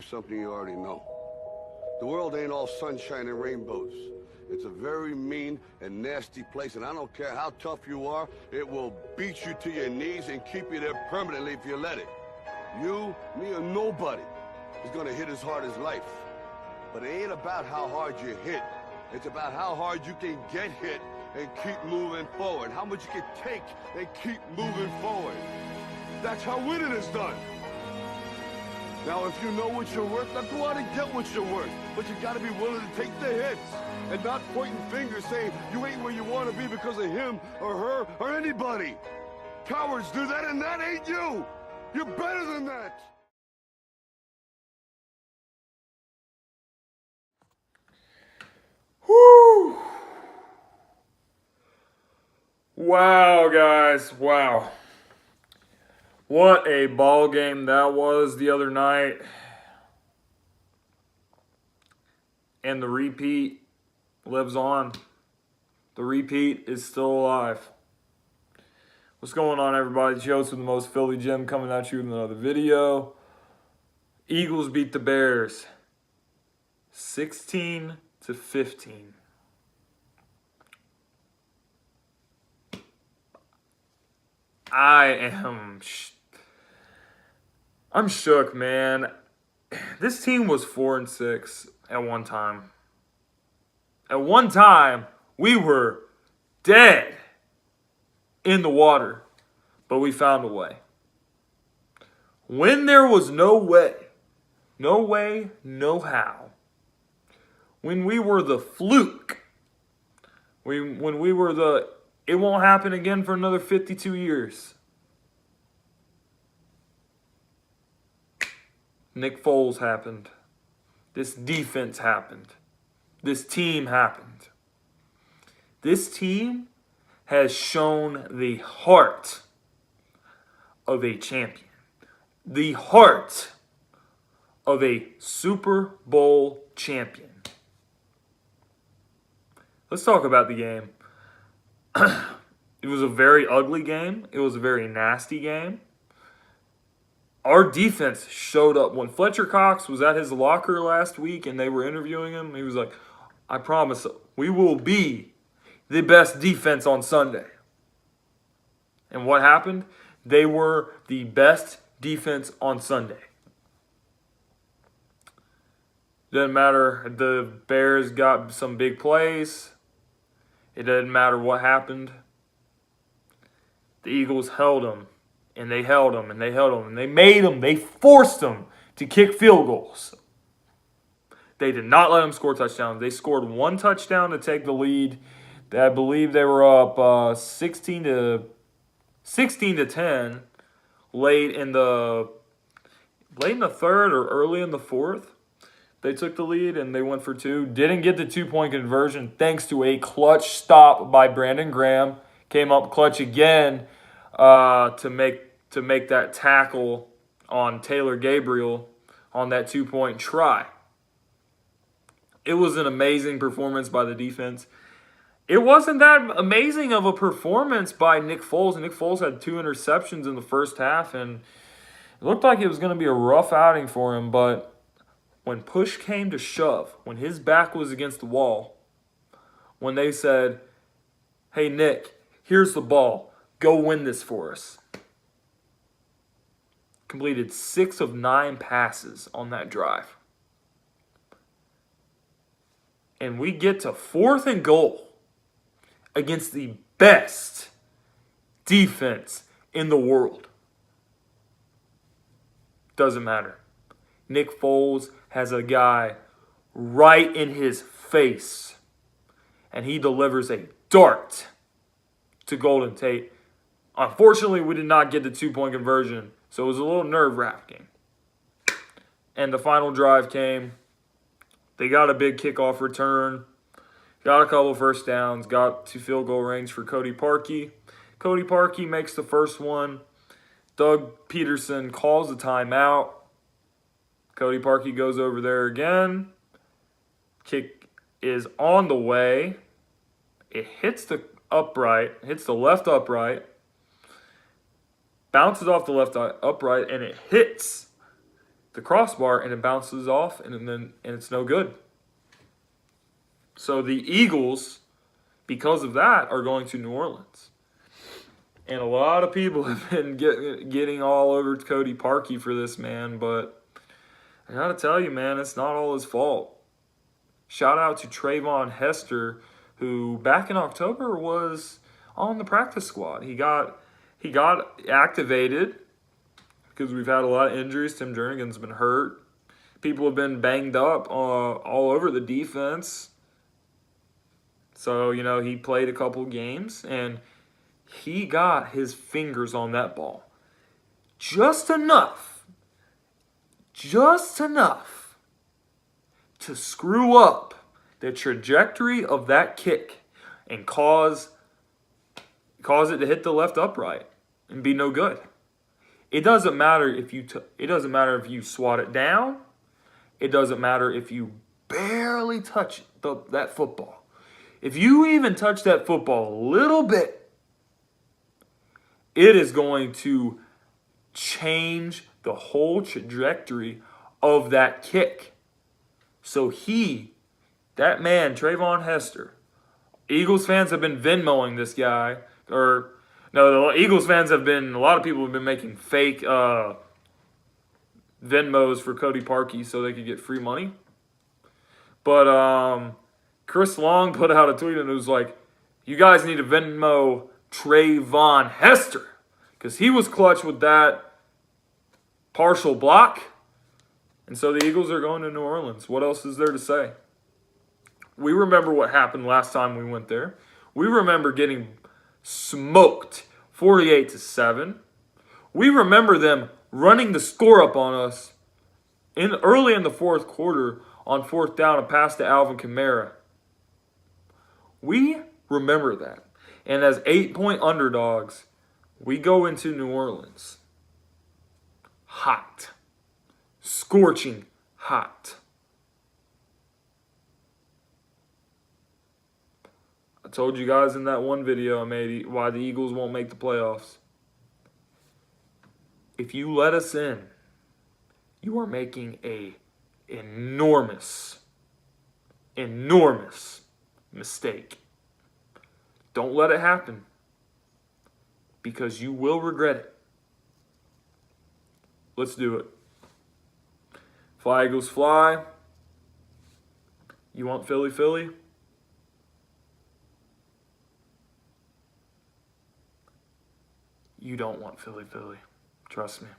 something you already know. The world ain't all sunshine and rainbows. It's a very mean and nasty place, and I don't care how tough you are, it will beat you to your knees and keep you there permanently if you let it. You, me, or nobody is gonna hit as hard as life. But it ain't about how hard you hit. It's about how hard you can get hit and keep moving forward. How much you can take and keep moving forward. That's how winning is done. Now, if you know what you're worth, now go out and get what you're worth. But you gotta be willing to take the hits and not pointing fingers saying you ain't where you want to be because of him or her or anybody. Cowards do that, and that ain't you. You're better than that. Whew. Wow, guys. Wow. What a ball game that was the other night. And the repeat lives on. The repeat is still alive. What's going on, everybody? Joe from the Most Philly Gym coming at you with another video. Eagles beat the Bears 16-15. I'm shook, man. This team was 4-6 at one time. At one time, we were dead in the water, but we found a way. When there was no way, no how. When we were the fluke, when we were the it won't happen again for another 52 years. Nick Foles happened. This defense happened. This team happened. This team has shown the heart of a champion. The heart of a Super Bowl champion. Let's talk about the game. It was a very ugly game. It was a very nasty game. Our defense showed up. When Fletcher Cox was at his locker last week and they were interviewing him, he was like, I promise we will be the best defense on Sunday. And what happened? They were the best defense on Sunday. Doesn't matter. The Bears got some big plays. It doesn't matter what happened. The Eagles held them. And they held them, and they held them, and they forced them to kick field goals. They did not let them score touchdowns. They scored one touchdown to take the lead. I believe they were up 16 to 10 late in the third or early in the fourth. They took the lead and they went for two. Didn't get the 2-point conversion thanks to a clutch stop by Brandon Graham. Came up clutch again to make that tackle on Taylor Gabriel on that 2-point try. It was an amazing performance by the defense. It wasn't that amazing of a performance by Nick Foles. Nick Foles had 2 interceptions in the first half, and it looked like it was going to be a rough outing for him. But when push came to shove, when his back was against the wall, when they said, hey, Nick, here's the ball. Go win this for us. Completed 6 of 9 passes on that drive. And we get to 4th and goal against the best defense in the world. Doesn't matter. Nick Foles has a guy right in his face. And he delivers a dart to Golden Tate. Unfortunately, we did not get the 2-point conversion. So it was a little nerve-wracking. And the final drive came. They got a big kickoff return. Got a couple first downs. Got to field goal range for Cody Parkey. Cody Parkey makes the first one. Doug Peterson calls a timeout. Cody Parkey goes over there again. Kick is on the way. It hits the upright. Hits the left upright. Bounces off the left upright, and it hits the crossbar and it bounces off and it's no good. So the Eagles, because of that, are going to New Orleans. And a lot of people have been getting all over Cody Parkey for this, man. But I got to tell you, man, it's not all his fault. Shout out to Trayvon Hester, who back in October was on the practice squad. He got activated because we've had a lot of injuries. Tim Jernigan's been hurt. People have been banged up all over the defense. So, he played a couple games, and he got his fingers on that ball. Just enough to screw up the trajectory of that kick and cause it to hit the left upright and be no good. It doesn't matter if you swat it down. It doesn't matter if you barely touch that football. If you even touch that football a little bit, it is going to change the whole trajectory of that kick. So that man, Trayvon Hester, Eagles fans have been Venmoing this guy. The Eagles fans a lot of people have been making fake Venmos for Cody Parkey so they could get free money. But Chris Long put out a tweet and it was like, you guys need to Venmo Trayvon Hester because he was clutch with that partial block. And so the Eagles are going to New Orleans. What else is there to say? We remember what happened last time we went there. We remember getting smoked 48-7. We remember them running the score up on us early in the fourth quarter on fourth down, a pass to Alvin Kamara. We remember that. And as 8-point underdogs, we go into New Orleans. Hot. Scorching hot. I told you guys in that one video I made why the Eagles won't make the playoffs. If you let us in, you are making a enormous mistake. Don't let it happen because you will regret it. Let's do it. Fly, Eagles, fly. You want Philly, Philly? You don't want Philly, Philly. Trust me.